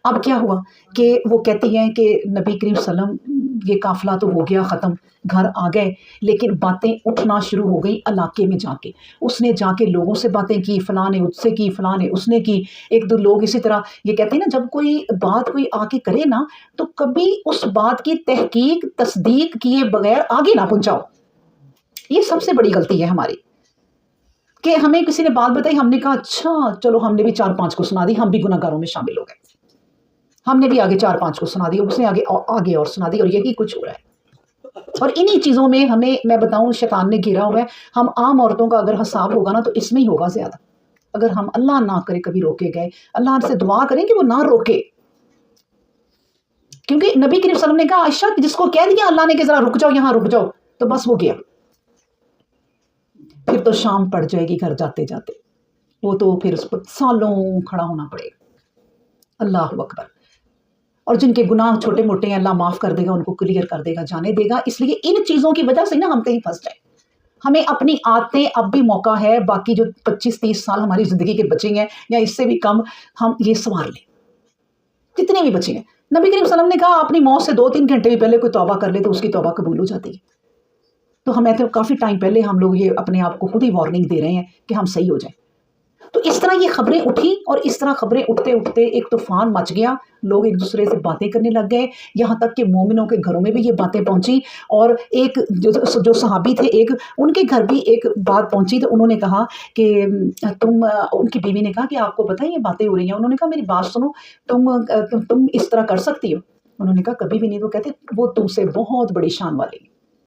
اب کیا ہوا کہ وہ کہتی ہیں کہ نبی کریم صلی اللہ علیہ وسلم یہ قافلہ تو ہو گیا ختم، گھر آ گئے، لیکن باتیں اٹھنا شروع ہو گئی علاقے میں جا کے۔ اس نے جا کے لوگوں سے باتیں کی، فلاں نے اس سے کی، فلاں نے اس نے کی، ایک دو لوگ اسی طرح یہ کہتے ہیں نا جب کوئی بات کوئی آ کے کرے نا تو کبھی اس بات کی تحقیق تصدیق کیے بغیر آگے نہ پہنچاؤ۔ یہ سب سے بڑی غلطی ہے ہماری کہ ہمیں کسی نے بات بتائی، ہم نے کہا اچھا چلو ہم نے بھی 4-5 کو سنا دی، ہم بھی گناہ گاروں میں شامل ہو گئے، ہم نے بھی آگے 4-5 کو سنا دی، اس نے آگے اور سنا دی، اور یہی کچھ ہو رہا ہے۔ اور انہی چیزوں میں ہمیں میں بتاؤں شیطان نے گھیرا ہوا ہے۔ ہم عام عورتوں کا اگر حساب ہوگا نا تو اس میں ہی ہوگا زیادہ، اگر ہم اللہ نہ کرے کبھی روکے گئے، اللہ سے دعا کریں کہ وہ نہ روکے، کیونکہ نبی کریم صلی اللہ علیہ وسلم نے کہا عائشہ جس کو کہہ دیا اللہ نے کہ ذرا رک جاؤ یہاں رک جاؤ تو بس ہو گیا، پھر تو شام پڑ جائے گی گھر جاتے جاتے، وہ تو پھر اس پر سالوں کھڑا ہونا پڑے گا۔ اللہ اکبر۔ اور جن کے گناہ چھوٹے موٹے ہیں اللہ معاف کر دے گا، ان کو کلیئر کر دے گا، جانے دے گا۔ اس لیے ان چیزوں کی وجہ سے نا ہم کہیں پھنس جائیں۔ ہمیں اپنی عادتیں اب بھی موقع ہے، باقی جو 25-30 سال ہماری زندگی کے بچے ہیں یا اس سے بھی کم، ہم یہ سنوار لیں جتنے بھی بچے ہیں۔ نبی کریم صلی اللہ علیہ وسلم نے کہا اپنی موت سے 2-3 گھنٹے بھی پہلے کوئی توبہ کر لے تو اس کی توبہ قبول ہو جاتی ہے۔ تو ہمیں تو کافی ٹائم پہلے ہم لوگ یہ اپنے آپ کو خود ہی وارننگ دے رہے ہیں کہ ہم صحیح ہو جائیں۔ تو اس طرح یہ خبریں اٹھی اور اس طرح خبریں اٹھتے اٹھتے ایک طوفان مچ گیا، لوگ ایک دوسرے سے باتیں کرنے لگ گئے، یہاں تک کہ مومنوں کے گھروں میں بھی یہ باتیں پہنچی، اور ایک جو صحابی تھے ایک ان کے گھر بھی ایک بات پہنچی، تو انہوں نے کہا کہ ان کی بیوی نے کہا کہ آپ کو پتہ ہے یہ باتیں ہو رہی ہیں؟ انہوں نے کہا میری بات سنو، تم اس طرح کر سکتی ہو؟ انہوں نے کہا کبھی بھی نہیں۔ وہ کہتے وہ تم سے بہت بڑی شان والے ہیں۔